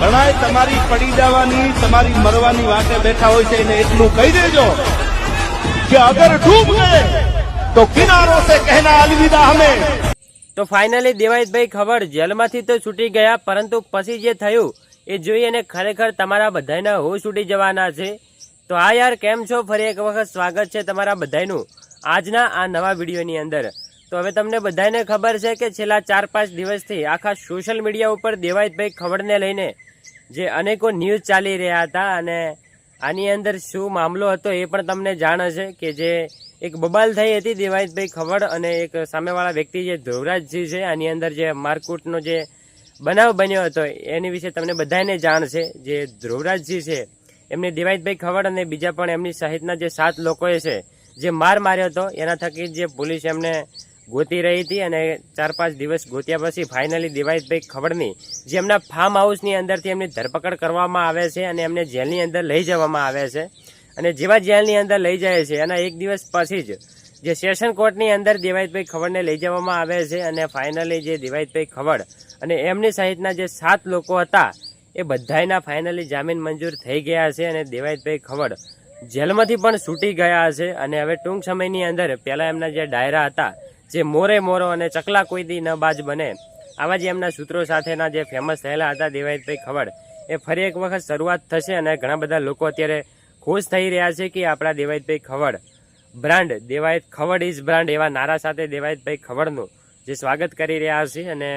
ઘણાય તમારી પડી જવાની તમારી મરવાની વાતે બેઠા હોય છે એને એટલું કહી દેજો કે અગર ડૂબ ગયે તો કિનારો સે કહેના અલવિદા હમે। તો ફાઇનલી દેવાયતભાઈ ખબર જેલમાંથી તો છૂટી ગયા, પરંતુ પછી જે થયું એ જોઈ અને ખરેખર તમારા બધાના હોશ ઉડી જવાના છે। તો હા યાર, કેમ છો? ફરી એક વખત સ્વાગત છે તમારા બધાનું આજના આ નવા વિડીયોની અંદર। તો હવે તમને બધાને ખબર છે કે છેલ્લા 4-5 દિવસથી આખા સોશિયલ મીડિયા ઉપર દેવાયતભાઈ ખબરને લઈને જે અનેકો ન્યૂઝ ચાલી રહ્યા હતા, અને આની અંદર શું મામલો હતો એ પણ તમને જાણ હશે કે જે એક બબાલ થઈ હતી દેવાયતભાઈ ખબર અને એક સામેવાળા વ્યક્તિ જે ધ્રુવરાજજી છે, આની અંદર જે મારકૂટનો જે બનાવ બન્યો હતો એની વિશે તમને બધાને જાણ છે। જે ધ્રુવરાજજી છે એમને દેવાયતભાઈ ખબર અને બીજા પણ એમની સહિતના જે 7 લોકોએ છે જે માર માર્યો હતો, એના થકી જે પોલીસ એમને ગોતી રહી હતી, અને 4-5 દિવસ ગોત્યા પછી ફાઇનલી દેવાયતભાઈ ખબરની જે એમના ફાર્મ હાઉસની અંદરથી એમની ધરપકડ કરવામાં આવે છે અને એમને જેલની અંદર લઈ જવામાં આવે છે। અને જેવા જેલની અંદર લઈ જાય છે એના 1 દિવસ પછી જ જે સેશન કોર્ટની અંદર દેવાયતભાઈ ખબરને લઈ જવામાં આવે છે, અને ફાઇનલી જે દેવાયતભાઈ ખબર અને એમની સહિતના જે 7 લોકો હતા એ બધાયના ફાઇનલી જામીન મંજૂર થઈ ગયા છે, અને દેવાયતભાઈ ખબર જેલમાંથી પણ છૂટી ગયા છે। અને હવે ટૂંક સમયની અંદર પહેલાં એમના જે ડાયરા હતા જે મોરે મોરો અને ચકલા કોઈ દી ન બાજ બને, આવા જે એમના સૂત્રો સાથેના જે ફેમસ થયેલા હતા દેવાયતભાઈ ખબર, એ ફરી એક વખત શરૂઆત થશે। અને ઘણા બધા લોકો અત્યારે ખુશ થઈ રહ્યા છે કે આપણા દેવાયતભાઈ ખબર બ્રાન્ડ દેવાયત ખબર ઇઝ બ્રાન્ડ એવા નારા સાથે દેવાયતભાઈ ખબરનું જે સ્વાગત કરી રહ્યા છે, અને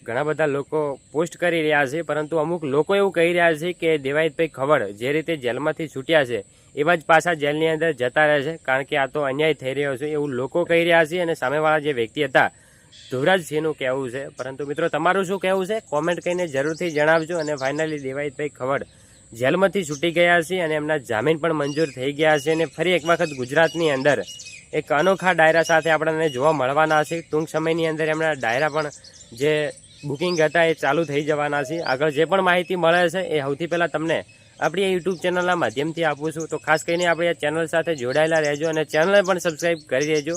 ઘણા બધા લોકો પોસ્ટ કરી રહ્યા છે। પરંતુ અમુક લોકો એવું કહી રહ્યા છે કે દેવાયતભાઈ ખબર જે રીતે જેલમાંથી છૂટ્યા છે એવા જ પાછા જેલની અંદર જતા રહે છે, કારણ કે આ તો અન્યાય થઈ રહ્યો છે એવું લોકો કહી રહ્યા છે। અને સામેવાળા જે વ્યક્તિ હતા ધ્રુવરાજસિંહનું કહેવું છે, પરંતુ મિત્રો તમારું શું કહેવું છે કોમેન્ટ કરીને જરૂરથી જણાવજો। અને ફાઇનલી દેવાયતભાઈ ખબર જેલમાંથી છૂટી ગયા છે અને એમના જામીન પણ મંજૂર થઈ ગયા છે, અને ફરી એક વખત ગુજરાતની અંદર એક અનોખા ડાયરા સાથે આપણને જોવા મળવાના છે। ટૂંક સમયની અંદર એમના ડાયરા પણ જે બુકિંગ હતા એ ચાલુ થઈ જવાના છે। આગળ જે પણ માહિતી મળે છે એ સૌથી પહેલાં તમને આપણી યુટ્યુબ ચેનલના માધ્યમથી આપું છું, તો ખાસ કરીને આપણી આ ચેનલ સાથે જોડાયેલા રહેજો અને ચેનલને પણ સબસ્ક્રાઈબ કરી દેજો।